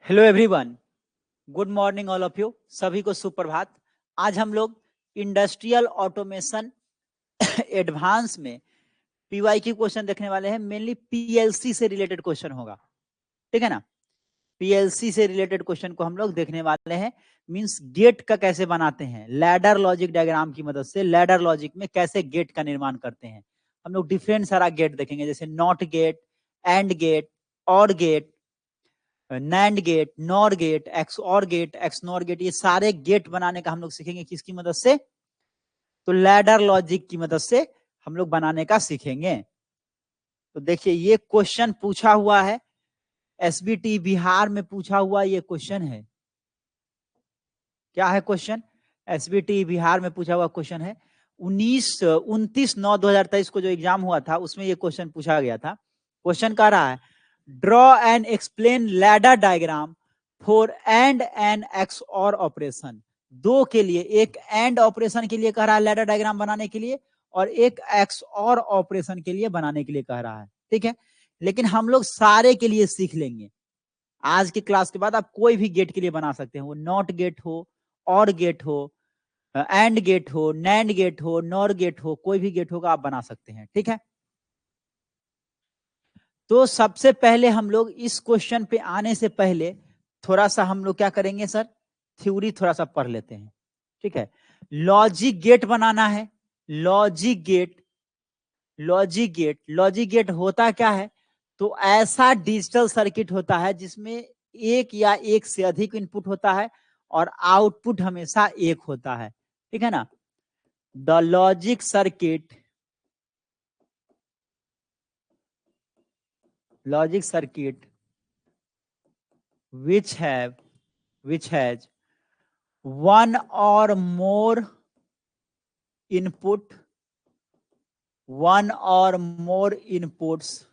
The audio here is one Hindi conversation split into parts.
Hello everyone, good morning all of you. सभी को सुप्रभात। आज हम लोग इंडस्ट्रियल ऑटोमेशन एडवांस में पीवाईक्यू क्वेश्चन देखने वाले हैं। मेनली पीएलसी से रिलेटेड क्वेश्चन होगा, ठीक है ना। पीएलसी से रिलेटेड क्वेश्चन को हम लोग देखने वाले हैं। मींस गेट का कैसे बनाते हैं, लैडर लॉजिक डायग्राम की मदद से लैडर लॉजिक में कैसे गेट का निर्माण करते हैं। हम लोग डिफरेंट सारा गेट देखेंगे, जैसे NOT gate, AND gate, OR gate, NAND gate, NOR gate, XOR gate, XNOR gate. ये सारे गेट बनाने का हम लोग सीखेंगे किसकी मदद से, तो लैडर लॉजिक की मदद से हम लोग बनाने का सीखेंगे। तो देखिए ये क्वेश्चन पूछा हुआ है, एसबीटी बिहार में पूछा हुआ ये क्वेश्चन है। क्या है क्वेश्चन? एसबीटी बिहार में पूछा हुआ क्वेश्चन है। 29/9/2023 को जो एग्जाम हुआ था उसमें ये क्वेश्चन पूछा गया था। क्वेश्चन कह रहा है, draw and explain ladder diagram for and and x और ऑपरेशन। दो के लिए, एक एंड ऑपरेशन के लिए कह रहा है लैडर डायग्राम बनाने के लिए, और एक एक्स और ऑपरेशन के लिए बनाने के लिए कह रहा है, ठीक है। लेकिन हम लोग सारे के लिए सीख लेंगे। आज की क्लास के बाद आप कोई भी गेट के लिए बना सकते हैं, वो नॉट गेट हो, और गेट हो, एंड गेट हो, नैंड गेट हो, नॉर गेट हो, कोई भी गेट होगा आप बना सकते हैं, ठीक है। तो सबसे पहले हम लोग इस क्वेश्चन पे आने से पहले थोड़ा सा हम लोग क्या करेंगे सर, थ्योरी थोड़ा सा पढ़ लेते हैं, ठीक है। लॉजिक गेट बनाना है। Logic gate, logic gate, logic gate होता क्या है, तो ऐसा डिजिटल सर्किट होता है जिसमें एक या एक से अधिक इनपुट होता है और आउटपुट हमेशा एक होता है, ठीक है ना। The logic circuit, logic circuit which has one or more input, one or more inputs,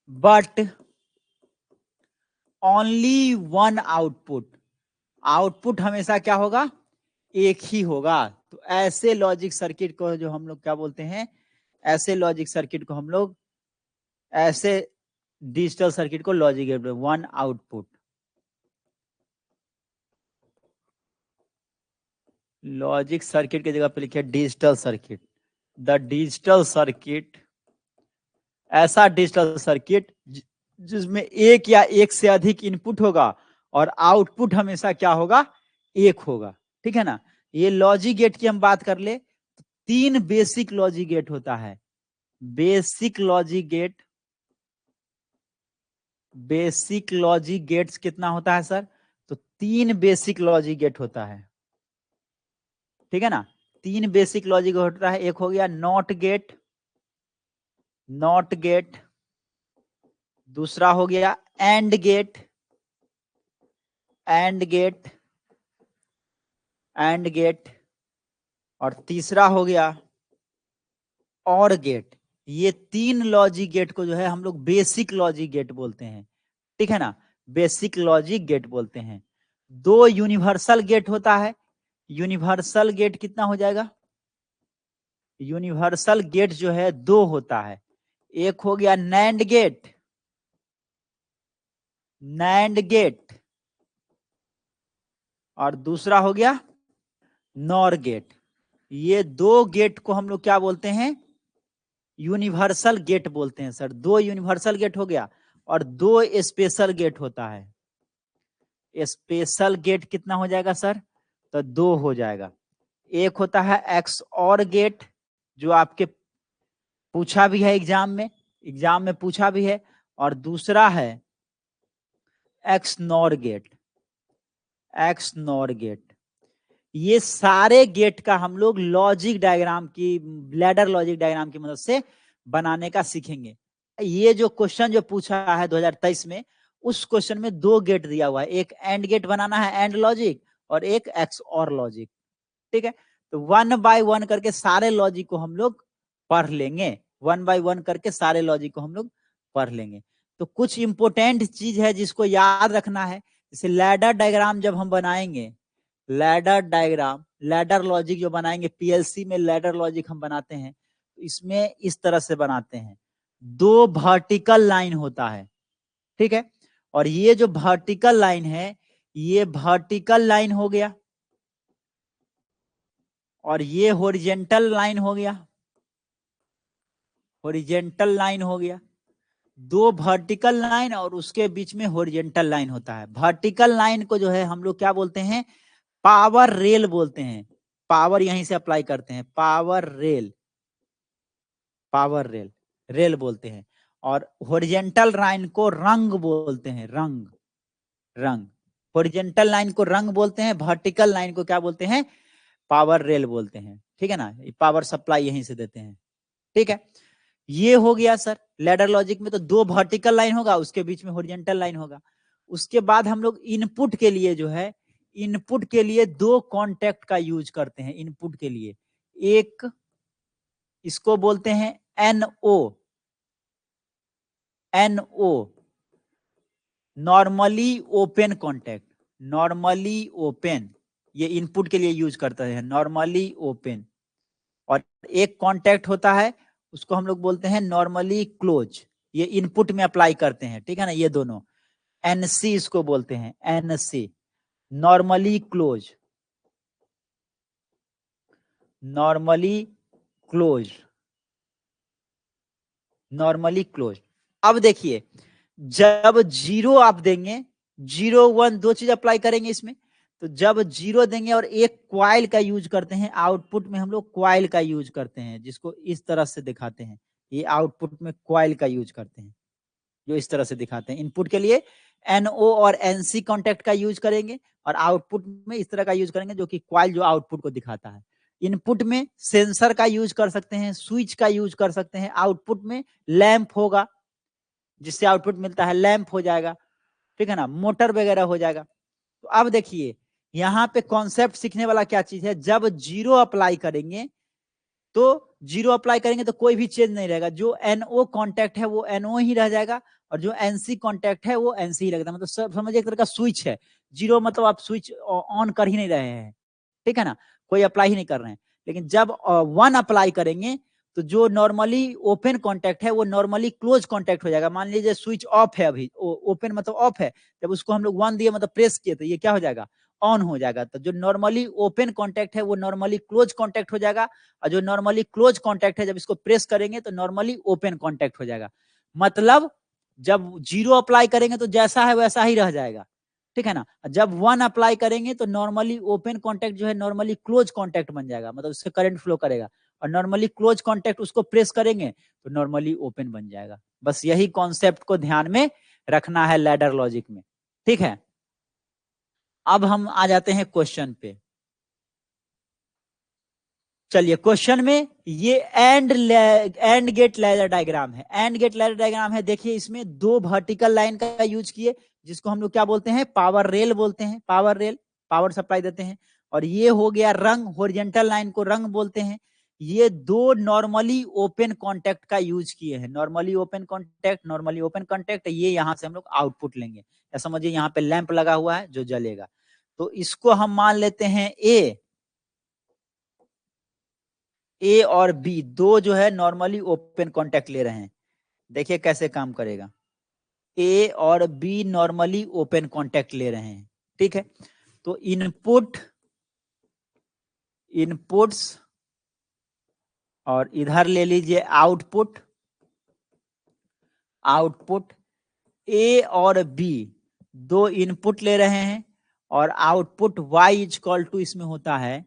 but only one output, output हमेशा क्या होगा, एक ही होगा। तो ऐसे लॉजिक सर्किट को जो हम लोग क्या बोलते हैं, ऐसे लॉजिक सर्किट को हम लोग, ऐसे डिजिटल सर्किट को logic gate, one output. Logic circuit की जगह पे लिखिए digital circuit. The digital circuit, ऐसा डिजिटल सर्किट जिसमें एक या एक से अधिक इनपुट होगा और आउटपुट हमेशा क्या होगा, एक होगा, ठीक है ना। ये लॉजिक गेट की हम बात कर ले तो तीन बेसिक लॉजिक गेट होता है। Basic logic gate, basic logic gates कितना होता है सर, तो तीन बेसिक लॉजिक गेट होता है, ठीक है ना। तीन बेसिक लॉजिक होता है। एक हो गया नॉट गेट, नॉट गेट, दूसरा हो गया AND gate, AND gate, AND gate, और तीसरा हो गया और गेट। ये तीन लॉजिक गेट को जो है हम लोग बेसिक लॉजिक गेट बोलते हैं, ठीक है ना। बेसिक लॉजिक गेट बोलते हैं। दो यूनिवर्सल गेट होता है। यूनिवर्सल गेट कितना हो जाएगा, यूनिवर्सल गेट जो है दो होता है। एक हो गया नैंड गेट, नैंड गेट, और दूसरा हो गया नॉर गेट। ये दो गेट को हम लोग क्या बोलते हैं, यूनिवर्सल गेट बोलते हैं सर। दो यूनिवर्सल गेट हो गया और दो स्पेशल गेट होता है। स्पेशल गेट कितना हो जाएगा सर, तो दो हो जाएगा। एक होता है एक्स और गेट, जो आपके पूछा भी है एग्जाम में, एग्जाम में पूछा भी है, और दूसरा है XNOR gate, XNOR gate. ये सारे गेट का हम लोग लॉजिक डायग्राम की, लैडर लॉजिक डायग्राम की मदद से बनाने का सीखेंगे। ये जो क्वेश्चन जो पूछा है 2023 में, उस क्वेश्चन में दो गेट दिया हुआ है। एक एंड गेट बनाना है, एंड लॉजिक, और एक एक्स और लॉजिक, ठीक है। तो वन बाय वन करके सारे लॉजिक को हम लोग पढ़ लेंगे, वन बाय वन करके सारे लॉजिक को हम लोग पढ़ लेंगे। तो कुछ इंपोर्टेंट चीज है जिसको याद रखना है। जैसे लैडर डायग्राम जब हम बनाएंगे, लैडर डायग्राम, लैडर लॉजिक जो बनाएंगे पीएलसी में, लैडर लॉजिक हम बनाते हैं तो इसमें इस तरह से बनाते हैं। दो वर्टिकल लाइन होता है, ठीक है, और ये जो वर्टिकल लाइन है ये वर्टिकल लाइन हो गया और ये हॉरिजेंटल लाइन हो गया, हॉरिजेंटल लाइन हो गया। दो वर्टिकल लाइन और उसके बीच में हॉरिजेंटल लाइन होता है। वर्टिकल लाइन को जो है हम लोग क्या बोलते हैं, पावर रेल बोलते हैं। पावर यहीं से अप्लाई करते हैं, power rail, power rail, rail बोलते हैं। और हॉरिजेंटल लाइन को रंग बोलते हैं, रंग, रंग। हॉरिजेंटल लाइन को रंग बोलते हैं, वर्टिकल लाइन को क्या बोलते हैं, पावर रेल बोलते हैं। ठीक है ना, पावर सप्लाई यहीं से देते हैं। ठीक है, ये हो गया सर। लैडर लॉजिक में तो दो वर्टिकल लाइन होगा, उसके बीच में हॉरिजेंटल लाइन होगा। उसके बाद हम लोग इनपुट के लिए जो है, इनपुट के लिए दो कॉन्टेक्ट का यूज करते हैं। इनपुट के लिए एक इसको बोलते हैं NO, NO, normally open contact, normally open, ये इनपुट के लिए यूज करते हैं, नॉर्मली ओपन। और एक कॉन्टेक्ट होता है उसको हम लोग बोलते हैं नॉर्मली क्लोज, ये इनपुट में अप्लाई करते हैं। ठीक है ना, ये दोनों NC इसको बोलते हैं, NC, normally close, normally close, normally close. अब देखिए, जब जीरो आप देंगे, 0 1 दो चीज अप्लाई करेंगे इसमें। तो जब जीरो देंगे और एक क्वाइल का यूज करते हैं, आउटपुट में हम लोग क्वाइल का यूज करते हैं, जिसको इस तरह से दिखाते हैं। ये आउटपुट में क्वाइल का यूज करते हैं, जो इस तरह से दिखाते हैं। इनपुट के लिए NO और NC कॉन्टेक्ट का यूज करेंगे और आउटपुट में इस तरह का यूज करेंगे, जो कि क्वाइल जो आउटपुट को दिखाता है। इनपुट में सेंसर का यूज कर सकते हैं, स्विच का यूज कर सकते हैं। आउटपुट में लैंप होगा, जिससे आउटपुट मिलता है, लैंप हो जाएगा। ठीक है ना, मोटर वगैरह हो जाएगा। तो अब देखिए यहाँ पे कॉन्सेप्ट सीखने वाला क्या चीज है, जब जीरो अप्लाई करेंगे तो जीरो अप्लाई करेंगे तो कोई भी चेंज नहीं रहेगा। जो NO कॉन्टेक्ट है वो NO ही रह जाएगा और जो NC कॉन्टेक्ट है वो NC ही रहेगा। मतलब सब समझिए एक तरह का स्विच है। जीरो मतलब आप स्विच ऑन कर ही नहीं रहे हैं, ठीक है ना, कोई अप्लाई ही नहीं कर रहे हैं। लेकिन जब 1 अप्लाई करेंगे तो जो नॉर्मली ओपन कॉन्टेक्ट है वो नॉर्मली क्लोज कॉन्टेक्ट हो जाएगा। मान लीजिए स्विच ऑफ है, अभी ओपन मतलब ऑफ है, जब उसको हम लोग 1 दिए मतलब प्रेस किए तो ये क्या हो जाएगा, ऑन हो जाएगा। तो जो नॉर्मली ओपन कॉन्टेक्ट है वो नॉर्मली क्लोज कॉन्टेक्ट हो जाएगा और जो नॉर्मली क्लोज कॉन्टेक्ट है जब इसको प्रेस करेंगे तो नॉर्मली ओपन कॉन्टेक्ट हो जाएगा। मतलब जब जीरो अप्लाई करेंगे तो जैसा है वैसा ही रह जाएगा। ठीक है ना, जब 1 अप्लाई करेंगे तो नॉर्मली ओपन कॉन्टेक्ट जो है नॉर्मली क्लोज कॉन्टेक्ट बन जाएगा, मतलब उससे करंट फ्लो करेगा। और नॉर्मली क्लोज कॉन्टेक्ट उसको प्रेस करेंगे तो नॉर्मली ओपन बन जाएगा। बस यही कॉन्सेप्ट को ध्यान में रखना है लैडर लॉजिक में। ठीक है, अब हम आ जाते हैं क्वेश्चन पे। चलिए क्वेश्चन में ये एंड गेट लैडर डायग्राम है, एंड गेट लैडर डायग्राम है। देखिए इसमें दो वर्टिकल लाइन का यूज किए, जिसको हम लोग क्या बोलते हैं, पावर रेल बोलते हैं, पावर रेल, पावर सप्लाई देते हैं। और ये हो गया रंग, हॉरिजॉन्टल लाइन को रंग बोलते हैं। ये दो नॉर्मली ओपन कॉन्टेक्ट का यूज किए हैं, normally open contact, normally open contact. ये यहां से हम लोग आउटपुट लेंगे, या समझिए यहाँ पे लैंप लगा हुआ है जो जलेगा। तो इसको हम मान लेते हैं ए और बी दो जो है नॉर्मली ओपन कॉन्टेक्ट ले रहे हैं। देखिए कैसे काम करेगा, ए और बी नॉर्मली ओपन कॉन्टेक्ट ले रहे हैं। ठीक है, तो इनपुट्स और इधर ले लीजिए आउटपुट, आउटपुट ए और बी दो इनपुट ले रहे हैं और आउटपुट y इक्वल टू इसमें होता है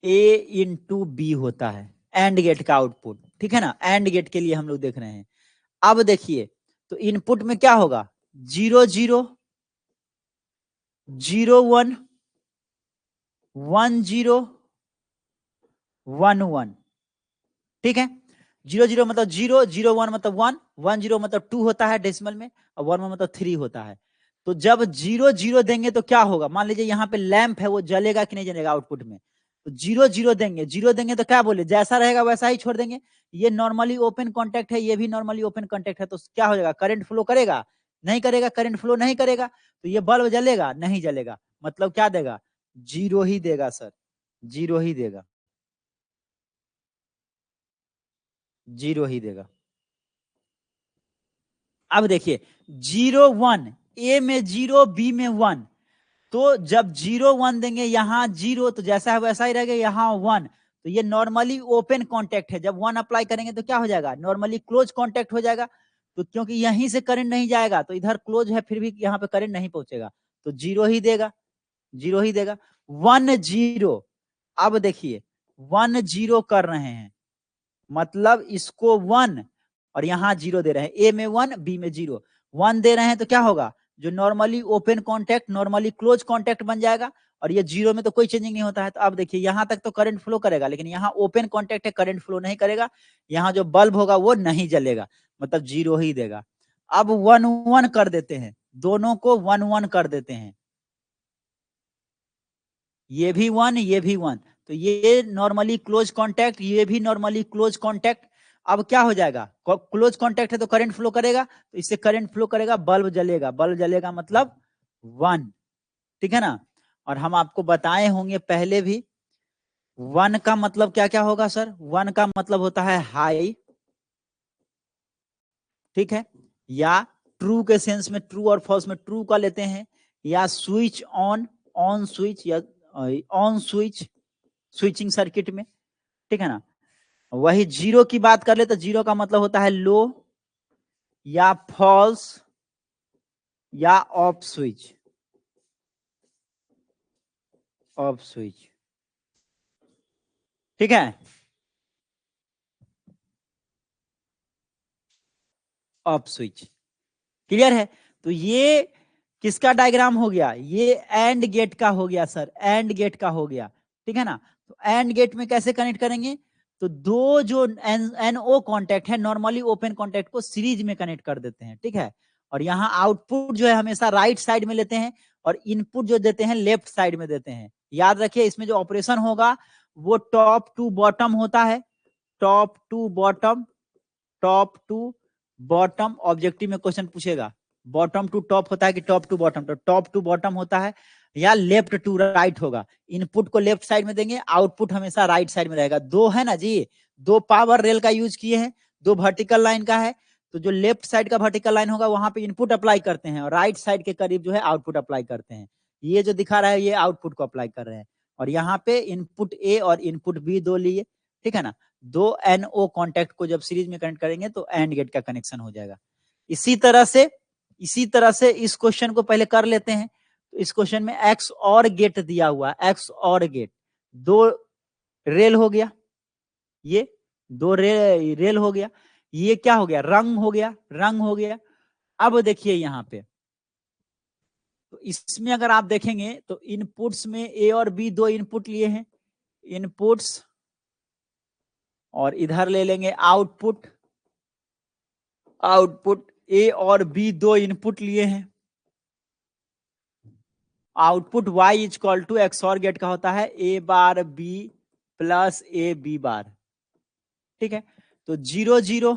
ए इंटू बी होता है, एंड गेट का आउटपुट। ठीक है ना, एंड गेट के लिए हम लोग देख रहे हैं। अब देखिए तो इनपुट में क्या होगा, 0 0 0 1 1 0 1 1। ठीक है, 0 0 मतलब 0, 0 1 मतलब 1, 1 0 मतलब 2 होता है डेसिमल में, और 1 1 मतलब 3 होता है। तो जब 0 0 देंगे तो क्या होगा, मान लीजिए यहाँ पे लैंप है, वो जलेगा कि नहीं जलेगा आउटपुट में। तो 0 0 देंगे, 0 देंगे तो क्या बोले, जैसा रहेगा वैसा ही छोड़ देंगे। ये नॉर्मली ओपन कॉन्टेक्ट है, ये भी नॉर्मली ओपन कॉन्टेक्ट है, तो क्या हो जाएगा, करंट फ्लो करेगा, नहीं करेगा, करंट फ्लो नहीं करेगा। तो ये बल्ब जलेगा, नहीं जलेगा, मतलब क्या देगा, जीरो ही देगा सर, जीरो ही देगा, जीरो ही देगा। अब देखिए 0 1, ए में 0 बी में 1, तो जब 0 1 देंगे यहाँ 0 तो जैसा है वैसा ही रहेगा, यहाँ 1, तो ये नॉर्मली ओपन कॉन्टेक्ट है। जब 1 अप्लाई करेंगे तो क्या हो जाएगा, नॉर्मली क्लोज कॉन्टेक्ट हो जाएगा। तो क्योंकि यहीं से करंट नहीं जाएगा तो इधर क्लोज है, फिर भी यहाँ पे करंट नहीं पहुंचेगा, तो 0 ही देगा, 0 ही देगा। 1 0, अब देखिए 1 0 कर रहे हैं, मतलब इसको 1 और यहाँ 0 दे रहे हैं, ए में 1 बी में 0, 1 दे रहे हैं तो क्या होगा, जो normally open contact normally close contact बन जाएगा, और ये 0 में तो कोई चेंजिंग नहीं होता है। तो अब देखिए यहाँ तक तो करंट फ्लो करेगा, लेकिन यहाँ ओपन कॉन्टेक्ट है, करंट फ्लो नहीं करेगा, यहाँ जो बल्ब होगा वो नहीं जलेगा, मतलब 0 ही देगा। अब 1 1 कर देते हैं, दोनों को 1 1 कर देते हैं, ये भी 1 ये भी 1, तो ये नॉर्मली क्लोज कॉन्टैक्ट, ये भी नॉर्मली क्लोज कॉन्टैक्ट। अब क्या हो जाएगा, क्लोज कॉन्टैक्ट है तो करंट फ्लो करेगा, तो इससे करंट फ्लो करेगा, बल्ब जलेगा, बल्ब जलेगा मतलब 1, ठीक है ना। और हम आपको बताए होंगे पहले भी, 1 का मतलब क्या क्या होगा सर, 1 का मतलब होता है हाई, ठीक है, या ट्रू के सेंस में ट्रू और फॉल्स में ट्रू का लेते हैं, या स्विच ऑन, ऑन स्विच, या ऑन स्विच, स्विचिंग सर्किट में, ठीक है ना। वही 0 की बात कर ले तो 0 का मतलब होता है लो, या फॉल्स, या ऑफ स्विच, ऑफ स्विच, ठीक है, ऑफ स्विच, क्लियर है। तो ये किसका डायग्राम हो गया, ये एंड गेट का हो गया सर, एंड गेट का हो गया, ठीक है ना। तो एंड गेट में कैसे कनेक्ट करेंगे, तो दो जो NO कॉन्टैक्ट है नॉर्मली ओपन कॉन्टैक्ट को सीरीज में कनेक्ट कर देते हैं, ठीक है। और यहाँ आउटपुट जो है हमेशा राइट साइड में लेते हैं, और इनपुट जो देते हैं लेफ्ट साइड में देते हैं। याद रखिए इसमें जो ऑपरेशन होगा वो टॉप टू बॉटम होता है, top to bottom, top to bottom, objective में क्वेश्चन पूछेगा बॉटम टू टॉप होता है कि टॉप टू बॉटम, तो टॉप टू बॉटम होता है, या लेफ्ट टू राइट होगा। इनपुट को लेफ्ट साइड में देंगे, आउटपुट हमेशा राइट साइड में रहेगा। दो है ना जी, दो पावर रेल का यूज किए हैं, दो वर्टिकल लाइन का है, तो जो लेफ्ट साइड का वर्टिकल लाइन होगा वहां पे इनपुट अप्लाई करते हैं, और राइट साइड के करीब जो है आउटपुट अप्लाई करते हैं। ये जो दिखा रहा है ये आउटपुट को अप्लाई कर रहे हैं, और यहाँ पे इनपुट ए और इनपुट बी दो लिए, ठीक है ना। दो NO कॉन्टैक्ट को जब सीरीज में कनेक्ट करेंगे तो एंड गेट का कनेक्शन हो जाएगा। इसी तरह से इस क्वेश्चन को पहले कर लेते हैं। तो इस क्वेश्चन में एक्स और गेट दिया हुआ, एक्स और गेट, दो रेल हो गया, ये दो रेल हो गया, ये क्या हो गया, रंग हो गया, रंग हो गया। अब देखिए यहाँ पे, तो इसमें अगर आप देखेंगे तो इनपुट्स में ए और बी दो इनपुट लिए हैं, इनपुट्स, और इधर ले लेंगे आउटपुट, आउटपुट ए और बी दो इनपुट लिए हैं। Output y is equal to XOR gate का होता है A bar B plus A B bar, ठीक है। तो 0 0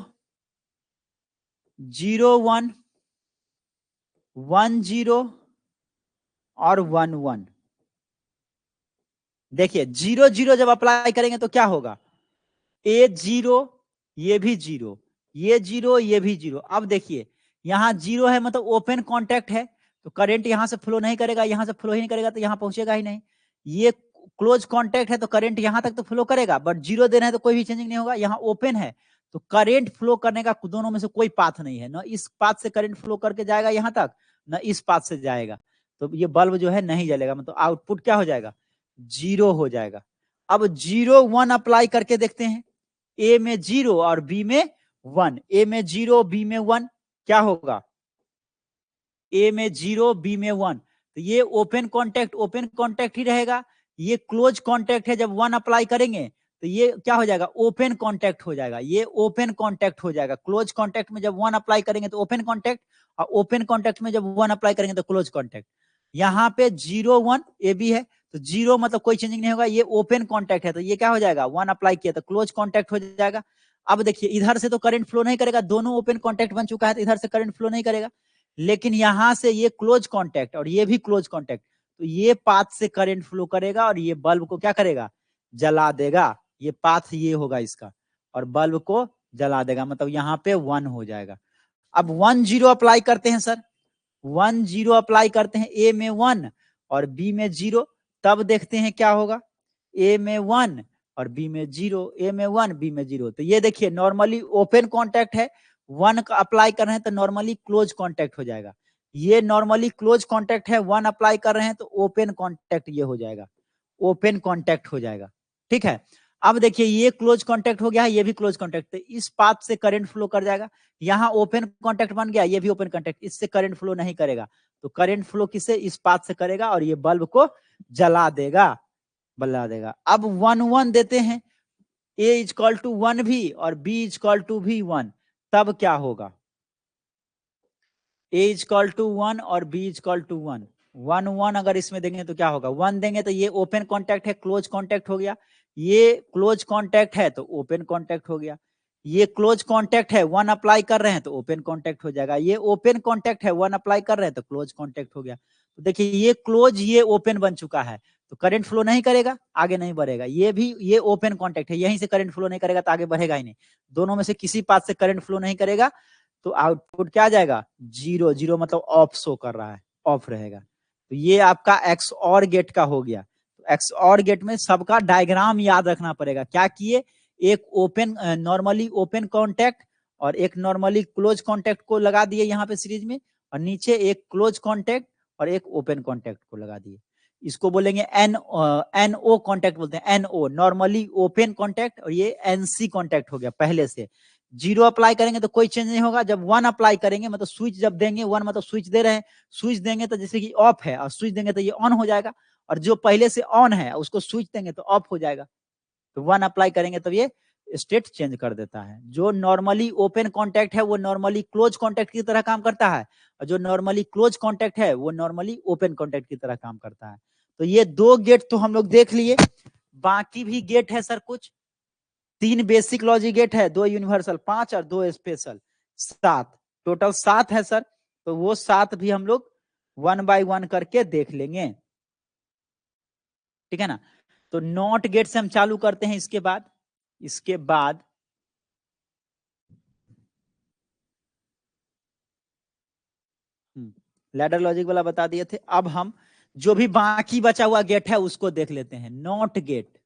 0 1 1 0 और 1 1। देखिए 0 0 जब अप्लाई करेंगे तो क्या होगा, ए 0, ये भी 0, ये 0, ये भी 0। अब देखिए यहाँ 0 है मतलब ओपन कॉन्टैक्ट है, तो करंट यहां से फ्लो नहीं करेगा, यहां से फ्लो ही नहीं करेगा तो यहां पहुंचेगा ही नहीं। ये क्लोज कॉन्टैक्ट है तो करंट यहां तक तो फ्लो करेगा, बट 0 दे रहे हैं तो कोई भी चेंजिंग नहीं होगा। यहाँ ओपन है तो करंट फ्लो करने का दोनों में से कोई पाथ नहीं है, ना इस पाथ से करंट फ्लो करके जाएगा यहां तक, ना इस पाथ से जाएगा, तो ये बल्ब जो है नहीं जलेगा, मतलब आउटपुट क्या हो जाएगा, 0 हो जाएगा। अब 0 1 अप्लाई करके देखते हैं, ए में 0 और बी में 1, ए में 0 बी में 1, क्या होगा, ए में 0 बी में 1, तो ये ओपन कॉन्टैक्ट ही रहेगा। ये क्लोज कॉन्टैक्ट है, जब 1 अप्लाई करेंगे तो ये क्या हो जाएगा, ओपन कॉन्टैक्ट हो जाएगा, ये ओपन कॉन्टैक्ट हो जाएगा। क्लोज कॉन्टैक्ट में जब 1 अप्लाई करेंगे तो ओपन कॉन्टैक्ट, और ओपन कॉन्टैक्ट में जब 1 अप्लाई करेंगे तो क्लोज कॉन्टैक्ट। यहाँ पे 0 1 ए बी है, तो 0 मतलब कोई चेंजिंग नहीं होगा, ये ओपन कॉन्टैक्ट है, तो ये क्या हो जाएगा, 1 अप्लाई किया तो क्लोज कॉन्टैक्ट हो जाएगा। अब देखिए इधर से तो करंट फ्लो नहीं करेगा, दोनों ओपन कॉन्टैक्ट बन चुका है, तो इधर से करंट फ्लो नहीं करेगा, लेकिन यहां से ये क्लोज कॉन्टैक्ट और ये भी क्लोज कॉन्टैक्ट, तो ये पाथ से करंट फ्लो करेगा और ये बल्ब को क्या करेगा, जला देगा। ये पाथ ये होगा इसका, और बल्ब को जला देगा, मतलब यहाँ पे 1 हो जाएगा। अब 1 0 अप्लाई करते हैं सर, 1 0 अप्लाई करते हैं, ए में 1 और बी में 0, तब देखते हैं क्या होगा, ए में 1 और बी में 0, ए में 1 बी में 0। तो ये देखिए नॉर्मली ओपन कॉन्टैक्ट है, 1 का अप्लाई कर रहे हैं तो नॉर्मली क्लोज कॉन्टैक्ट हो जाएगा। ये नॉर्मली क्लोज कॉन्टैक्ट है, 1 अप्लाई कर रहे हैं तो ओपन कॉन्टैक्ट ये हो जाएगा, ओपन कॉन्टैक्ट हो जाएगा। ठीक है, अब देखिए ये क्लोज कॉन्टैक्ट हो गया है, ये भी क्लोज कॉन्टैक्ट, इस पाथ से करंट फ्लो कर जाएगा। यहाँ ओपन कॉन्टैक्ट बन गया, ये भी ओपन कॉन्टैक्ट, इससे करंट फ्लो नहीं करेगा। तो करंट फ्लो किससे, इस पाथ से करेगा और ये बल्ब को जला देगा, बल्ला देगा। अब 1 1 देते हैं, ए इक्वल टू 1 भी और बी इक्वल टू भी 1, तब क्या होगा, ए इक्वल टू 1 और बी इक्वल टू 1, 1 1 अगर इसमें देंगे तो क्या होगा, 1 देंगे तो ये ओपन कॉन्टैक्ट है, क्लोज कॉन्टैक्ट हो गया। ये क्लोज कॉन्टैक्ट है तो ओपन कॉन्टैक्ट हो गया। ये क्लोज कॉन्टैक्ट है, 1 अप्लाई कर रहे हैं तो ओपन कॉन्टैक्ट हो जाएगा। ये ओपन कॉन्टैक्ट है, 1 अप्लाई कर रहे हैं तो क्लोज कॉन्टैक्ट हो गया। तो देखिए ये क्लोज, ये ओपन बन चुका है, तो करंट फ्लो नहीं करेगा, आगे नहीं बढ़ेगा। ये भी, ये ओपन कॉन्टैक्ट है, यहीं से करंट फ्लो नहीं करेगा तो आगे बढ़ेगा ही नहीं। दोनों में से किसी पाथ से करंट फ्लो नहीं करेगा तो आउटपुट क्या आ जाएगा, 0 0, मतलब ऑफ शो कर रहा है, ऑफ रहेगा। तो ये आपका एक्स और गेट का हो गया। तो एक्स और गेट में सबका डायग्राम याद रखना पड़ेगा। क्या किए, एक ओपन, नॉर्मली ओपन कॉन्टैक्ट और एक नॉर्मली क्लोज कॉन्टैक्ट को लगा दिए यहाँ पे सीरीज में, और नीचे एक क्लोज कॉन्टैक्ट और एक ओपन कॉन्टैक्ट को लगा दिए। इसको बोलेंगे NO कॉन्टैक्ट बोलते हैं, NO नॉर्मली ओपन कॉन्टैक्ट, और ये NC कॉन्टैक्ट हो गया पहले से। 0 अप्लाई करेंगे तो कोई चेंज नहीं होगा, जब 1 अप्लाई करेंगे मतलब स्विच जब देंगे, 1 मतलब स्विच दे रहे हैं, स्विच देंगे तो जैसे कि ऑफ है और स्विच देंगे तो ये ऑन हो जाएगा, और जो पहले से ऑन है उसको स्विच देंगे तो ऑफ हो जाएगा। तो 1 अप्लाई करेंगे तब ये स्टेट चेंज कर देता है। जो नॉर्मली ओपन कॉन्टैक्ट है वो नॉर्मली क्लोज कॉन्टैक्ट की तरह काम करता है, और जो नॉर्मली क्लोज कॉन्टैक्ट है वो नॉर्मली ओपन कॉन्टैक्ट की तरह काम करता है। तो ये 2 गेट तो हम लोग देख लिए, बाकी भी गेट है सर कुछ, 3 बेसिक लॉजिक गेट है, 2 यूनिवर्सल, 5 और 2 स्पेशल, 7, टोटल 7 है सर। तो वो 7 भी हम लोग 1 बाय 1 करके देख लेंगे, ठीक है ना। तो नॉट गेट से हम चालू करते हैं, इसके बाद लैडर लॉजिक वाला बता दिए थे। अब हम जो भी बाकी बचा हुआ गेट है उसको देख लेते हैं। नॉट गेट,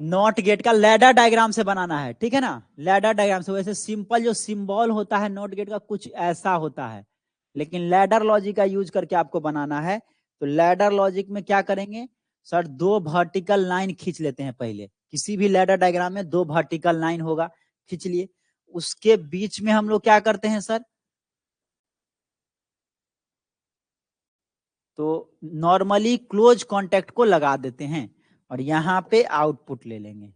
नॉट गेट का लैडर डायग्राम से बनाना है, ठीक है ना, लैडर डायग्राम से। वैसे सिंपल जो सिंबल होता है नॉट गेट का कुछ ऐसा होता है, लेकिन लैडर लॉजिक का यूज करके आपको बनाना है। तो लैडर लॉजिक में क्या करेंगे सर, 2 वर्टिकल लाइन खींच लेते हैं पहले। किसी भी लैडर डायग्राम में 2 वर्टिकल लाइन होगा, खींच लिए। उसके बीच में हम लोग क्या करते हैं सर, तो नॉर्मली क्लोज कॉन्टैक्ट को लगा देते हैं और यहां पे आउटपुट ले लेंगे।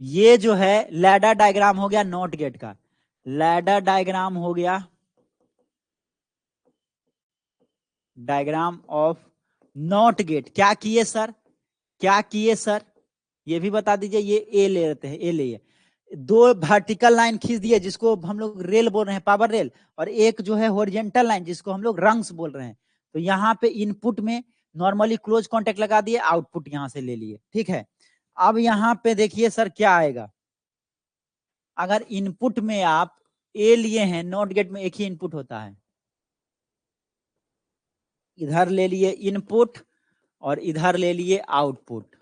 ये जो है लैडर डायग्राम हो गया नॉट गेट का, लैडर डायग्राम हो गया, डायग्राम ऑफ नॉट गेट। क्या किए सर, क्या किए सर, ये भी बता दीजिए। ये ए ले लेते हैं, ए ले 2 वर्टिकल लाइन खींच दिए जिसको हम लोग रेल बोल रहे हैं, पावर रेल, और एक जो है हॉरिजॉन्टल लाइन जिसको हम लोग रंग्स बोल रहे हैं। तो यहाँ पे इनपुट में नॉर्मली क्लोज कॉन्टैक्ट लगा दिए, आउटपुट यहां से ले लिए, ठीक है। अब यहाँ पे देखिए सर क्या आएगा, अगर इनपुट में आप ए लिए हैं, नॉट गेट में एक ही इनपुट होता है, इधर ले लिए इनपुट और इधर ले लिए आउटपुट।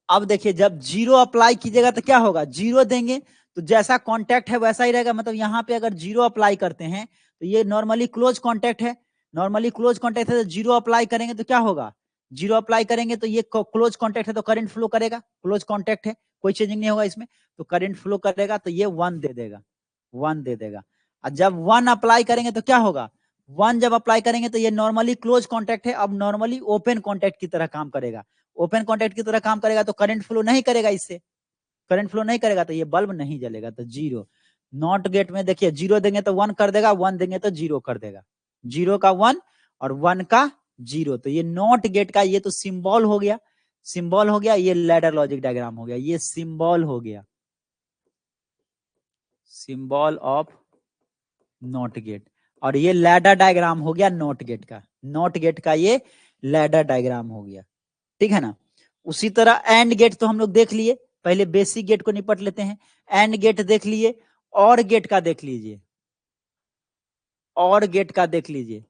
अब देखिए जब 0 अप्लाई कीजिएगा तो क्या होगा, 0 देंगे तो जैसा कॉन्टैक्ट है वैसा ही रहेगा। मतलब यहाँ पे अगर 0 अप्लाई करते हैं तो ये नॉर्मली क्लोज कॉन्टैक्ट है, नॉर्मली क्लोज कॉन्टैक्ट है, तो 0 अप्लाई करेंगे तो क्या होगा, 0 अप्लाई करेंगे तो ये क्लोज कॉन्टैक्ट है तो करंट फ्लो करेगा, क्लोज कॉन्टैक्ट है, कोई चेंजिंग नहीं होगा इसमें, तो करंट फ्लो करेगा, तो ये 1 दे देगा, 1 दे देगा। और जब 1 अप्लाई करेंगे तो क्या होगा, 1 जब अप्लाई करेंगे तो ये नॉर्मली क्लोज कॉन्टैक्ट है, अब नॉर्मली ओपन कॉन्टैक्ट की तरह काम करेगा। ओपन कॉन्टैक्ट की तरह काम करेगा तो करंट फ्लो नहीं करेगा, इससे करंट फ्लो नहीं करेगा तो ये बल्ब नहीं जलेगा। तो 0 नॉट गेट में देखिए, 0 देंगे तो 1 कर देगा, 1 देंगे तो 0 कर देगा, 0 का 1 और 1 का 0। तो ये नॉट गेट का ये तो सिंबल हो गया, सिंबल हो गया, ये लैडर लॉजिक डायग्राम हो गया, ये सिंबल हो गया, सिंबल ऑफ नॉट गेट। और ये लैडर डायग्राम हो गया नॉट गेट का, नॉट गेट का ये लैडर डायग्राम हो गया, ठीक है ना। उसी तरह एंड गेट तो हम लोग देख लिए, पहले बेसिक गेट को निपट लेते हैं। एंड गेट देख लिए, और गेट का देख लीजिए, और गेट का देख लीजिए।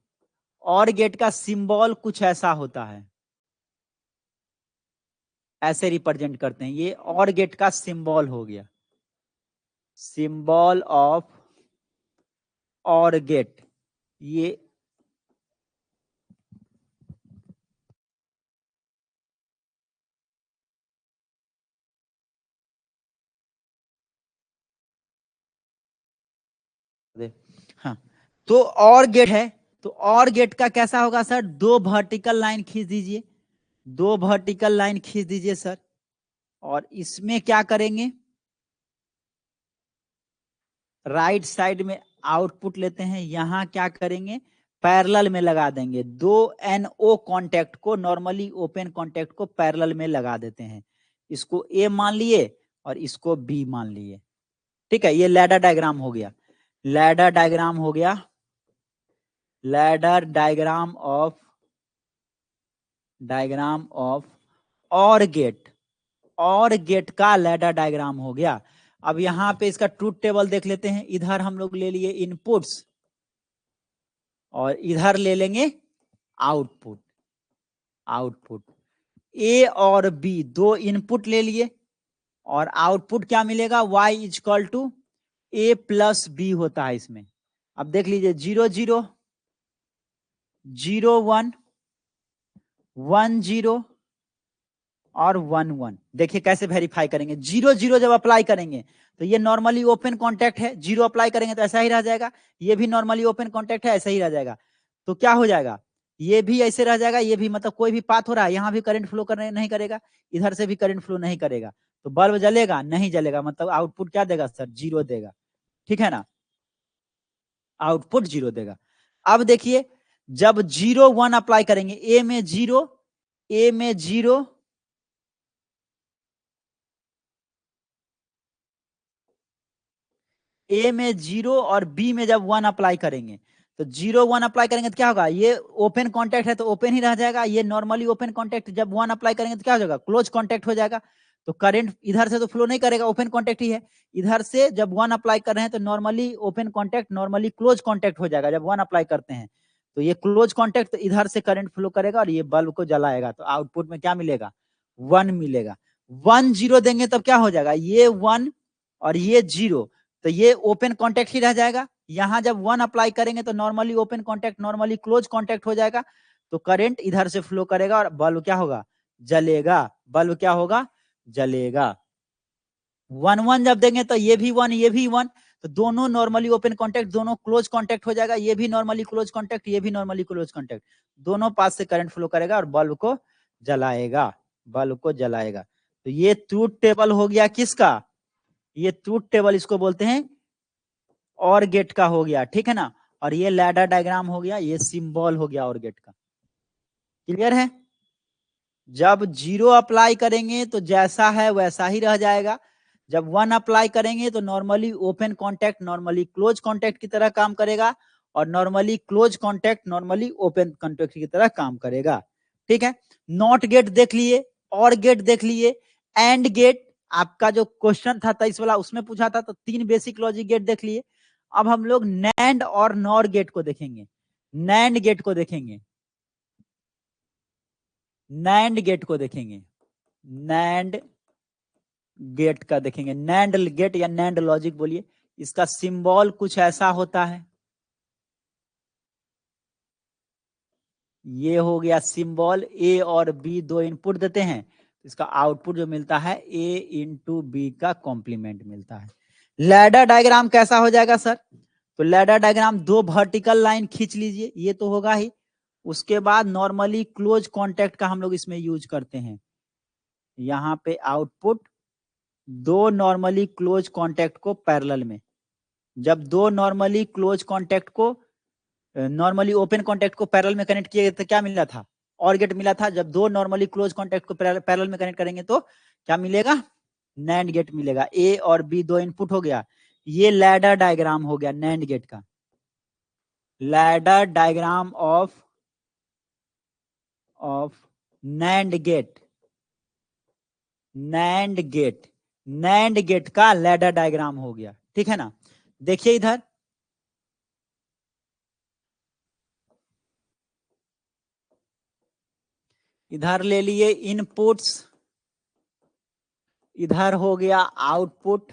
और गेट का सिंबल कुछ ऐसा होता है, ऐसे रिप्रेजेंट करते हैं। ये और गेट का सिंबल हो गया, सिंबल ऑफ और गेट। ये हाँ, तो और गेट है, तो और गेट का कैसा होगा सर, दो वर्टिकल लाइन खींच दीजिए, दो वर्टिकल लाइन खींच दीजिए सर। और इसमें क्या करेंगे, राइट साइड में आउटपुट लेते हैं, यहां क्या करेंगे, पैरेलल में लगा देंगे। दो NO कांटेक्ट को, नॉर्मली ओपन कांटेक्ट को पैरेलल में लगा देते हैं। इसको A मान लिए और इसको B मान लिए, ठीक है। ये लैडर डायग्राम हो गया, लैडर डायग्राम हो गया, ladder diagram of, diagram of और गेट, और गेट का लैडर डायग्राम हो गया। अब यहां पे इसका ट्रूथ टेबल देख लेते हैं। इधर हम लोग ले लिए इनपुट्स और इधर ले लेंगे आउटपुट, आउटपुट ए और बी दो इनपुट ले लिए, और आउटपुट क्या मिलेगा, y is equal to A plus B होता है इसमें। अब देख लीजिए 0 0 0 1 1 0 और 1 1। देखिए कैसे वेरीफाई करेंगे, 0 0 जब अप्लाई करेंगे तो ये नॉर्मली ओपन कॉन्टैक्ट है, 0 अप्लाई करेंगे तो ऐसा ही रह जाएगा। ये भी नॉर्मली ओपन कॉन्टैक्ट है, ऐसा ही रह जाएगा। तो क्या हो जाएगा, ये भी ऐसे रह जाएगा, ये भी, मतलब कोई भी पाथ हो रहा है, यहाँ भी करंट फ्लो करने नहीं करेगा, इधर से भी करंट फ्लो नहीं करेगा, तो बल्ब जलेगा नहीं, जलेगा, मतलब आउटपुट क्या देगा सर, 0 देगा, ठीक है ना, आउटपुट 0 देगा। अब देखिए जब 0 1 अप्लाई करेंगे, ए में 0, ए में 0, ए में 0 और बी में जब 1 अप्लाई करेंगे, तो 0 1 अप्लाई करेंगे तो क्या होगा, ये ओपन कॉन्टैक्ट है तो ओपन ही रह जाएगा। ये नॉर्मली ओपन कॉन्टैक्ट, जब 1 अप्लाई करेंगे तो क्या हो जाएगा, क्लोज कॉन्टैक्ट हो जाएगा। तो करंट इधर से तो फ्लो नहीं करेगा, ओपन कॉन्टैक्ट ही है। इधर से जब 1 अप्लाई कर रहे हैं तो normally open contact, normally close contact हो जाएगा जब 1 अप्लाई करते हैं। तो ये क्लोज कॉन्टैक्ट, तो इधर से करंट फ्लो करेगा और ये बल्ब को जलाएगा, तो आउटपुट में क्या मिलेगा, 1 मिलेगा। 1 0 देंगे तब क्या हो जाएगा, ये 1 और ये 0, तो ये ओपन कॉन्टैक्ट ही रह जाएगा। यहां जब 1 अप्लाई करेंगे तो normally open contact, normally close contact हो जाएगा, तो करंट इधर से फ्लो करेगा और बल्ब क्या होगा, जलेगा, बल्ब क्या होगा, जलेगा। 1 1 जब देंगे तो ये भी 1, ये भी 1, तो दोनों नॉर्मली ओपन कॉन्टैक्ट, दोनों क्लोज कॉन्टैक्ट हो जाएगा। ये भी नॉर्मली क्लोज कॉन्टैक्ट, ये भी नॉर्मली क्लोज कॉन्टैक्ट, दोनों पास से करंट फ्लो करेगा और बल्ब को जलाएगा, बल्ब को जलाएगा। तो ये ट्रूथ टेबल हो गया किसका, ये ट्रूथ टेबल इसको बोलते हैं, और गेट का हो गया, ठीक है ना। और ये लैडर डायग्राम हो गया, ये सिंबल हो गया और गेट का। क्लियर है, जब 0 अप्लाई करेंगे तो जैसा है वैसा ही रह जाएगा। जब 1 अप्लाई करेंगे तो normally open contact, normally close contact की तरह काम करेगा, और normally close contact normally open contact की तरह काम करेगा, ठीक है। नॉट गेट देख लिए, और गेट देख लिए, एंड गेट आपका जो क्वेश्चन था 23 वाला उसमें पूछा था, तो 3 बेसिक लॉजिक गेट देख लिए। अब हम लोग नैंड और नॉर गेट को देखेंगे, नैंड गेट को देखेंगे, नैंड गेट को देखेंगे, नैंड गेट का देखेंगे। नैंड गेट या नैंड लॉजिक बोलिए, इसका सिंबल कुछ ऐसा होता है, ये हो गया सिंबल। ए और बी दो इनपुट देते हैं, इसका आउटपुट जो मिलता है ए इंटू बी का कॉम्प्लीमेंट मिलता है। लैडर डायग्राम कैसा हो जाएगा सर, तो लैडर डायग्राम दो वर्टिकल लाइन खींच लीजिए, ये तो होगा ही। उसके बाद नॉर्मली क्लोज कॉन्टैक्ट का हम लोग इसमें यूज करते हैं। यहाँ पे आउटपुट दो नॉर्मली क्लोज कॉन्टैक्ट को पैरेलल में, जब दो नॉर्मली क्लोज कॉन्टैक्ट को, नॉर्मली ओपन कॉन्टैक्ट को पैरेलल में कनेक्ट किए तो क्या मिला था, और गेट मिला था। जब दो नॉर्मली क्लोज कॉन्टैक्ट को पैरेलल में कनेक्ट करेंगे तो क्या मिलेगा, नैंड गेट मिलेगा। ए और बी दो इनपुट हो गया, ये लैडर डायग्राम हो गया नैंड गेट का, ladder diagram of of NAND gate, NAND gate, NAND gate का लैडर डायग्राम हो गया। ठीक है ना, देखिए इधर इधर ले लिए इनपुट्स, इधर हो गया आउटपुट,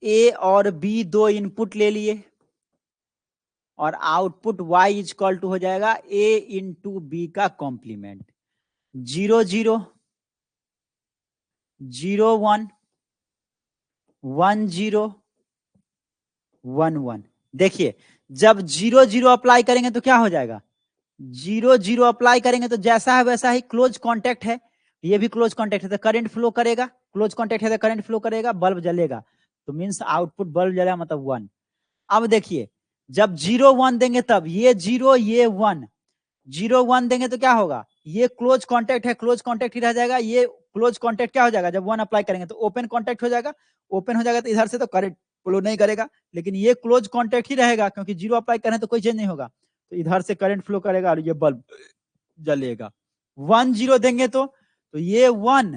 ए और बी दो इनपुट ले लिए और output y is equal to हो जाएगा a इंटू बी का कॉम्प्लीमेंट, 0 0 0 1 1 0 1 1। देखिए जब 0 0 अप्लाई करेंगे तो क्या हो जाएगा, 0 0 अप्लाई करेंगे तो जैसा है वैसा ही क्लोज कॉन्टेक्ट है, ये भी क्लोज कॉन्टेक्ट है तो करंट फ्लो करेगा, क्लोज कॉन्टेक्ट है तो करंट फ्लो करेगा, बल्ब जलेगा, तो मीन्स आउटपुट बल्ब जलेगा मतलब 1। अब देखिए जब 0 1 देंगे तब ये 0 ये 1, 0 1 देंगे तो क्या होगा, ये क्लोज कॉन्टेक्ट है, क्लोज कॉन्टेक्ट ही रह जाएगा, ये क्लोज कॉन्टेक्ट क्या हो जाएगा, जब 1 अप्लाई करेंगे तो ओपन कॉन्टेक्ट हो जाएगा, ओपन हो जाएगा तो इधर से तो करंट फ्लो नहीं करेगा, लेकिन ये क्लोज कॉन्टेक्ट ही रहेगा क्योंकि 0 अप्लाई करें तो कोई चेंज नहीं होगा, तो इधर से करंट फ्लो करेगा और ये बल्ब जलेगा। 1 0 देंगे तो ये 1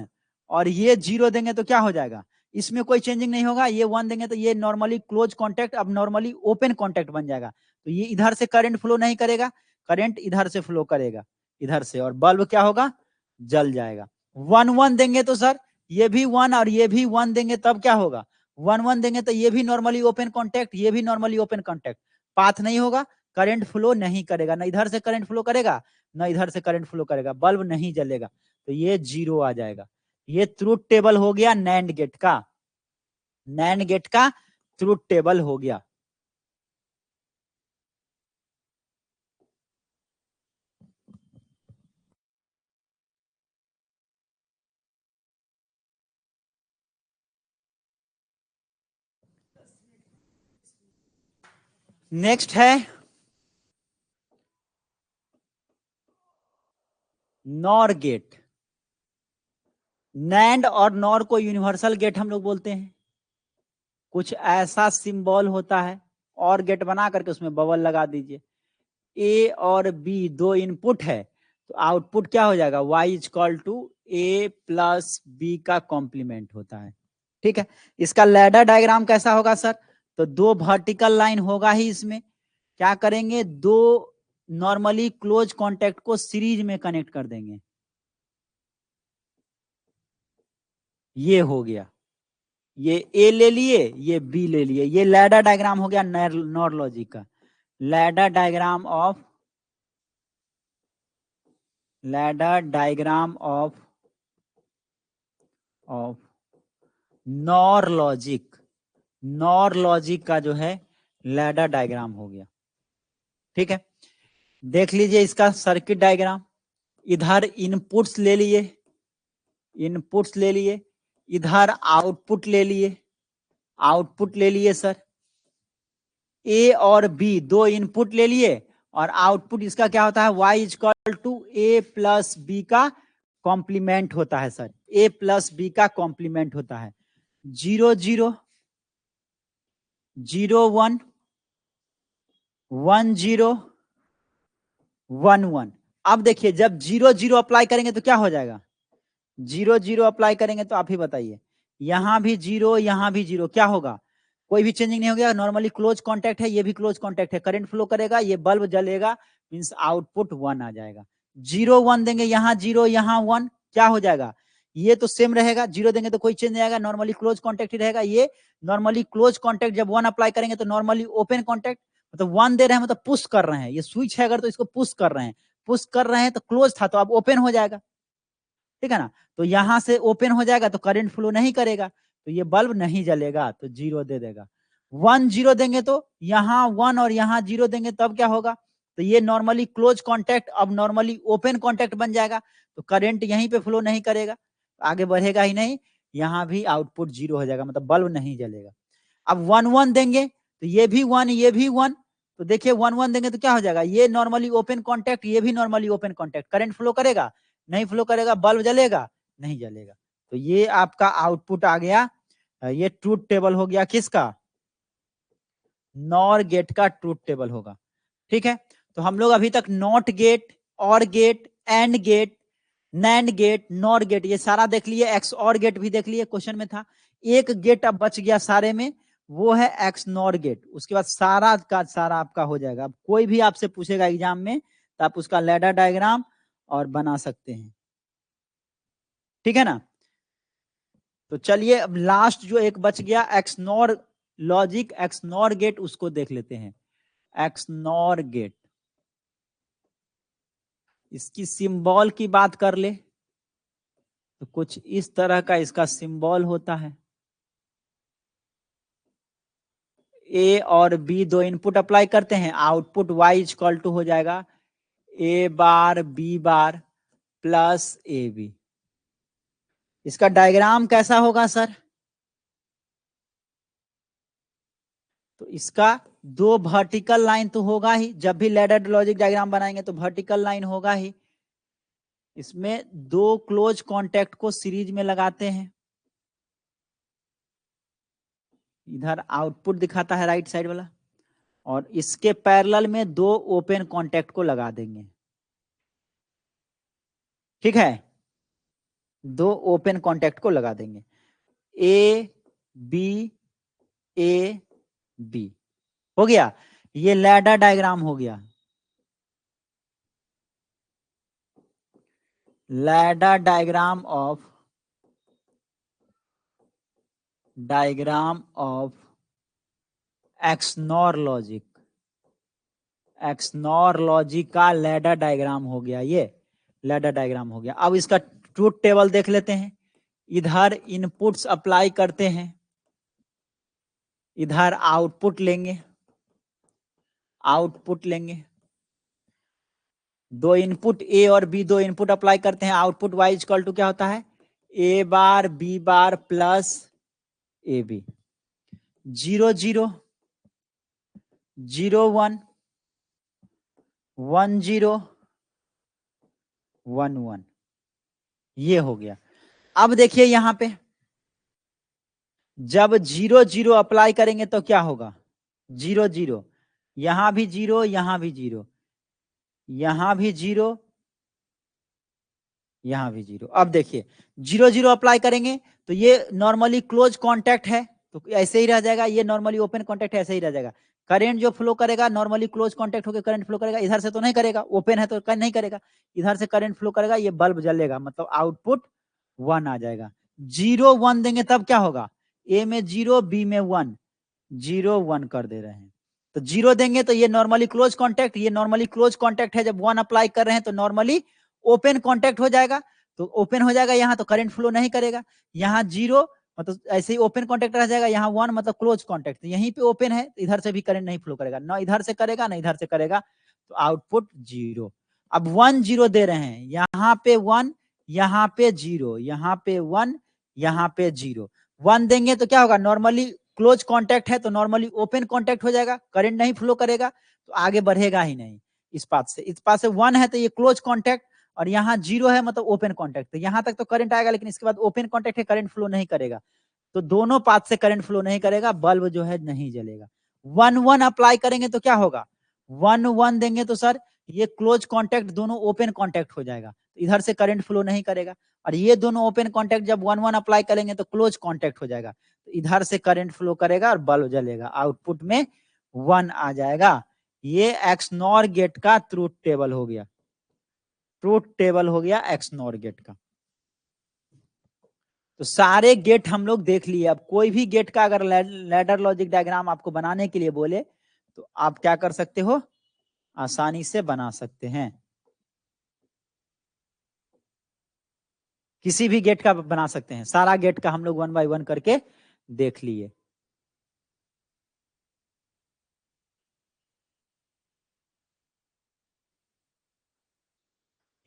और ये 0 देंगे तो क्या हो जाएगा, इसमें कोई चेंजिंग नहीं होगा, ये 1 देंगे तो ये नॉर्मली क्लोज कॉन्टेक्ट अब नॉर्मली ओपन कॉन्टेक्ट बन जाएगा, तो ये इधर से करंट फ्लो नहीं करेगा, करंट इधर से फ्लो करेगा इधर से और बल्ब क्या होगा, जल जाएगा। 1 1 देंगे तो सर ये भी 1 और ये भी 1 देंगे तब क्या होगा, 1 1 देंगे तो ये भी नॉर्मली ओपन कॉन्टेक्ट, ये भी नॉर्मली ओपन कॉन्टेक्ट, पाथ नहीं होगा, करंट फ्लो नहीं करेगा, ना इधर से करंट फ्लो करेगा ना इधर से करंट फ्लो करेगा, बल्ब नहीं जलेगा, तो ये 0 आ जाएगा। ये ट्रूथ टेबल हो गया नैंड गेट का, नैंड गेट का ट्रूथ टेबल हो गया। नेक्स्ट है नॉर गेट। नैंड और नॉर को यूनिवर्सल गेट हम लोग बोलते हैं, कुछ ऐसा सिंबल होता है, और गेट बना करके उसमें बबल लगा दीजिए, ए और बी दो इनपुट है तो आउटपुट क्या हो जाएगा, y is equal to A plus B का कॉम्प्लीमेंट होता है। ठीक है, इसका लैडर डायग्राम कैसा होगा सर, तो दो वर्टिकल लाइन होगा ही इसमें, क्या करेंगे, दो नॉर्मली क्लोज कॉन्टेक्ट को सीरीज में कनेक्ट कर देंगे, ये हो गया, ये ए ले लिए ये बी ले लिए, ये लैडर डायग्राम हो गया नॉर लॉजिक का, ladder diagram of, ladder diagram of nor logic, nor logic का जो है लैडर डायग्राम हो गया। ठीक है, देख लीजिए इसका सर्किट डायग्राम, इधर इनपुट्स ले लिए, इनपुट्स ले लिए, इधर आउटपुट ले लिए, आउटपुट ले लिए सर, ए और बी दो इनपुट ले लिए और आउटपुट इसका क्या होता है, y is equal to A plus B का कॉम्प्लीमेंट होता है सर, ए प्लस बी का कॉम्प्लीमेंट होता है, 0 0 0 1 1 0 1 1। अब देखिए जब 0 0 अप्लाई करेंगे तो क्या हो जाएगा, 0 0 अप्लाई करेंगे तो आप ही बताइए, यहां भी 0 यहां भी 0, क्या होगा, कोई भी चेंजिंग नहीं हो गया, नॉर्मली क्लोज कॉन्टेक्ट है, ये भी क्लोज कॉन्टेक्ट है, करंट फ्लो करेगा, ये बल्ब जलेगा, मींस आउटपुट 1 आ जाएगा। 0 1 देंगे, यहाँ 0 यहाँ 1, क्या हो जाएगा, ये तो सेम रहेगा, 0 देंगे तो कोई चेंज नहीं आएगा, नॉर्मली क्लोज कॉन्टेक्ट ही रहेगा, ये नॉर्मली क्लोज कॉन्टेक्ट, जब 1 अप्लाई करेंगे तो नॉर्मली ओपन कॉन्टेक्ट, मतलब 1 दे रहे हैं मतलब पुश कर रहे हैं, ये स्विच है अगर तो इसको पुश कर रहे हैं, पुश कर रहे हैं तो क्लोज था तो अब ओपन हो जाएगा, ठीक है ना, तो यहां से ओपन हो जाएगा तो करंट फ्लो नहीं करेगा, तो ये बल्ब नहीं जलेगा, तो 0 दे देगा। 1 0 देंगे तो यहाँ 1 और यहाँ 0 देंगे तब क्या होगा, तो ये नॉर्मली क्लोज कॉन्टेक्ट अब नॉर्मली ओपन कॉन्टेक्ट बन जाएगा, तो करंट यहीं पे फ्लो नहीं करेगा, आगे बढ़ेगा ही नहीं, यहाँ भी आउटपुट 0 हो जाएगा, मतलब बल्ब नहीं जलेगा। अब 1 1 देंगे तो ये भी 1 ये भी 1, तो देखिए 1 1 देंगे तो क्या हो जाएगा, ये नॉर्मली ओपन कॉन्टेक्ट ये भी normally open contact, current flow करेगा नहीं फ्लो करेगा, बल्ब जलेगा नहीं जलेगा, तो ये आपका आउटपुट आ गया, ये ट्रूथ टेबल हो गया किसका, नॉर गेट का ट्रूथ टेबल होगा। ठीक है, तो हम लोग अभी तक NOT gate, OR gate, AND gate, NAND gate, NOR gate, ये सारा देख लिए, एक्स और गेट भी देख लिए, क्वेश्चन में था। एक गेट अब बच गया सारे में, वो है एक्स नॉर गेट। उसके बाद सारा का सारा आपका हो जाएगा। अब कोई भी आपसे पूछेगा एग्जाम में तो आप उसका लैडर डायग्राम और बना सकते हैं, ठीक है ना। तो चलिए अब लास्ट जो एक बच गया XNOR logic, XNOR gate, उसको देख लेते हैं। एक्स नॉर गेट, इसकी सिंबल की बात कर ले तो कुछ इस तरह का इसका सिंबल होता है। ए और बी दो इनपुट अप्लाई करते हैं, आउटपुट y इक्वल टू हो जाएगा A bar B bar plus A B. इसका डायग्राम कैसा होगा सर? तो इसका दो वर्टिकल लाइन तो होगा ही, जब भी लैडर लॉजिक डायग्राम बनाएंगे तो वर्टिकल लाइन होगा ही। इसमें दो क्लोज कॉन्टैक्ट को सीरीज में लगाते हैं, इधर आउटपुट दिखाता है राइट साइड वाला, और इसके पैरेलल में दो ओपन कॉन्टैक्ट को लगा देंगे, ठीक है। दो ओपन कॉन्टैक्ट को लगा देंगे, ए बी ए बी, हो गया। ये लैडर डायग्राम हो गया, ladder diagram of XNOR logic, XNOR logic का लैडर डायग्राम हो गया, ये लैडर डायग्राम हो गया। अब इसका ट्रूथ टेबल देख लेते हैं। इधर इनपुट्स अप्लाई करते हैं, इधर आउटपुट लेंगे, आउटपुट लेंगे, दो इनपुट ए और बी, दो इनपुट अप्लाई करते हैं, आउटपुट वाई इक्वल टू क्या होता है A bar B bar plus A B. 0 0 0 1 1 0 1 1, ये हो गया। अब देखिए यहां पे जब 0 0 अप्लाई करेंगे तो क्या होगा 0 0, यहां भी 0, यहां भी 0, यहां भी 0, यहां भी 0। अब देखिए 0 0 अप्लाई करेंगे तो ये नॉर्मली क्लोज कॉन्टैक्ट है तो ऐसे ही रह जाएगा, ये नॉर्मली ओपन कॉन्टैक्ट है ऐसे ही रह जाएगा। करंट जो फ्लो करेगा नॉर्मली क्लोज कॉन्टैक्ट होकर करंट फ्लो करेगा, इधर से तो नहीं करेगा, ओपन है तो नहीं करेगा, इधर से करंट फ्लो करेगा, ये बल्ब जलेगा, मतलब आउटपुट 1 आ जाएगा। 0 1 देंगे तब क्या होगा, ए में 0 बी में 1, 0 1 कर दे रहे हैं। तो 0 देंगे तो ये नॉर्मली क्लोज कॉन्टैक्ट, ये नॉर्मली क्लोज कॉन्टैक्ट है, जब 1 अप्लाई कर रहे हैं तो नॉर्मली ओपन कॉन्टैक्ट हो जाएगा, तो ओपन हो जाएगा यहाँ, तो करंट फ्लो नहीं करेगा। यहाँ 0 मतलब ऐसे ही ओपन कॉन्टैक्ट रह जाएगा, यहाँ 1 मतलब क्लोज कॉन्टैक्ट, तो यहीं पे ओपन है, इधर से भी करंट नहीं फ्लो करेगा, ना इधर से करेगा ना इधर से करेगा, तो आउटपुट 0। अब 1 0 दे रहे हैं, यहाँ पे 1, यहाँ पे 0, यहाँ पे 1, यहाँ पे 0। 1 देंगे तो क्या होगा, नॉर्मली क्लोज कॉन्टैक्ट है तो नॉर्मली ओपन कॉन्टैक्ट हो जाएगा, करंट नहीं फ्लो करेगा, तो आगे बढ़ेगा ही नहीं। इस पास से, इस पास से 1 है तो ये क्लोज कॉन्टैक्ट, और यहाँ 0 है मतलब ओपन कॉन्टैक्ट, तो यहाँ तक तो करंट आएगा, लेकिन इसके बाद ओपन कॉन्टैक्ट है, करंट फ्लो नहीं करेगा, तो दोनों पाथ से करंट फ्लो नहीं करेगा, बल्ब जो है नहीं जलेगा। 1 1 अप्लाई करेंगे तो क्या होगा, 1 1 देंगे तो सर ये क्लोज कॉन्टैक्ट दोनों ओपन कॉन्टैक्ट हो जाएगा, इधर से करंट फ्लो नहीं करेगा, और ये दोनों ओपन कॉन्टैक्ट जब 1 1 अप्लाई करेंगे तो क्लोज कॉन्टैक्ट हो जाएगा, तो इधर से करंट फ्लो करेगा और बल्ब जलेगा, आउटपुट में 1 आ जाएगा। ये एक्स नॉर गेट का ट्रूथ टेबल हो गया, ट्रूथ टेबल हो गया एक्स नॉर गेट का। तो सारे गेट हम लोग देख लिए। अब कोई भी गेट का अगर लैडर लॉजिक डायग्राम आपको बनाने के लिए बोले तो आप क्या कर सकते हो, आसानी से बना सकते हैं, किसी भी गेट का बना सकते हैं। सारा गेट का हम लोग 1 बाय 1 करके देख लिए।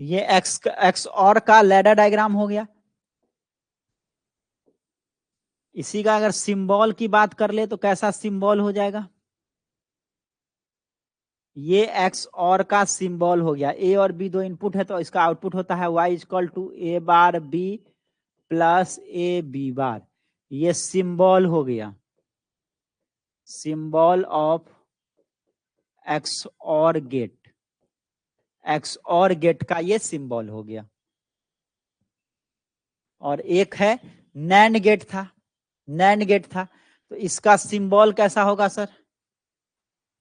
ये एक्स और का लैडर डायग्राम हो गया। इसी का अगर सिंबल की बात कर ले तो कैसा सिंबल हो जाएगा, ये एक्स और का सिंबल हो गया। ए और बी दो इनपुट है तो इसका आउटपुट होता है y equal to A bar B plus A B bar, ये सिंबल हो गया, symbol of XOR gate, XOR gate का ये सिंबल हो गया। और एक है नैंड गेट था, नैंड गेट था, तो इसका सिंबल कैसा होगा सर?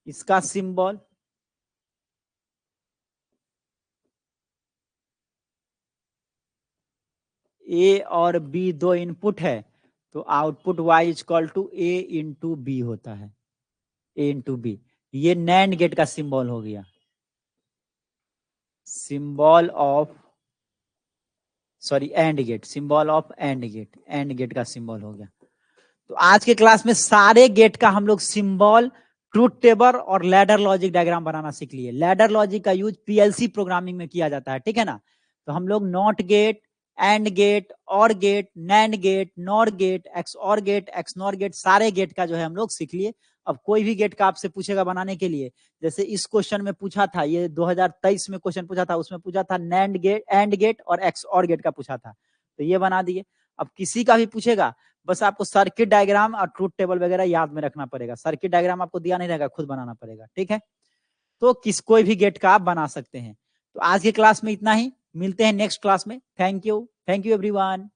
इसका सिंबल ए और बी दो इनपुट है, तो output y is equal to A into B होता है, ए इंटू बी। ये नैंड गेट का सिंबल हो गया, symbol of sorry AND gate, symbol of AND gate, AND gate का सिंबल हो गया। तो आज के क्लास में सारे गेट का हम लोग सिंबल, ट्रूथ टेबल और लैडर लॉजिक डायग्राम बनाना सीख लिए। लैडर लॉजिक का यूज पीएलसी प्रोग्रामिंग में किया जाता है, ठीक है ना। तो हम लोग NOT gate, AND gate, OR gate, NAND gate, NOR gate, XOR gate, XNOR gate, सारे गेट का जो है हम लोग सीख लिए। अब कोई भी गेट का आपसे पूछेगा बनाने के लिए, जैसे इस क्वेश्चन में पूछा था, ये 2023 में क्वेश्चन पूछा था, उसमें पूछा था नैंड गेट, एंड गेट और एक्स और गेट का पूछा था, तो ये बना दिए। अब किसी का भी पूछेगा, बस आपको सर्किट डायग्राम और ट्रूथ टेबल वगैरह याद में रखना पड़ेगा। सर्किट डायग्राम आपको दिया नहीं रहेगा, खुद बनाना पड़ेगा, ठीक है। तो कोई भी गेट का आप बना सकते हैं। तो आज की क्लास में इतना ही, मिलते हैं नेक्स्ट क्लास में। Thank you everyone.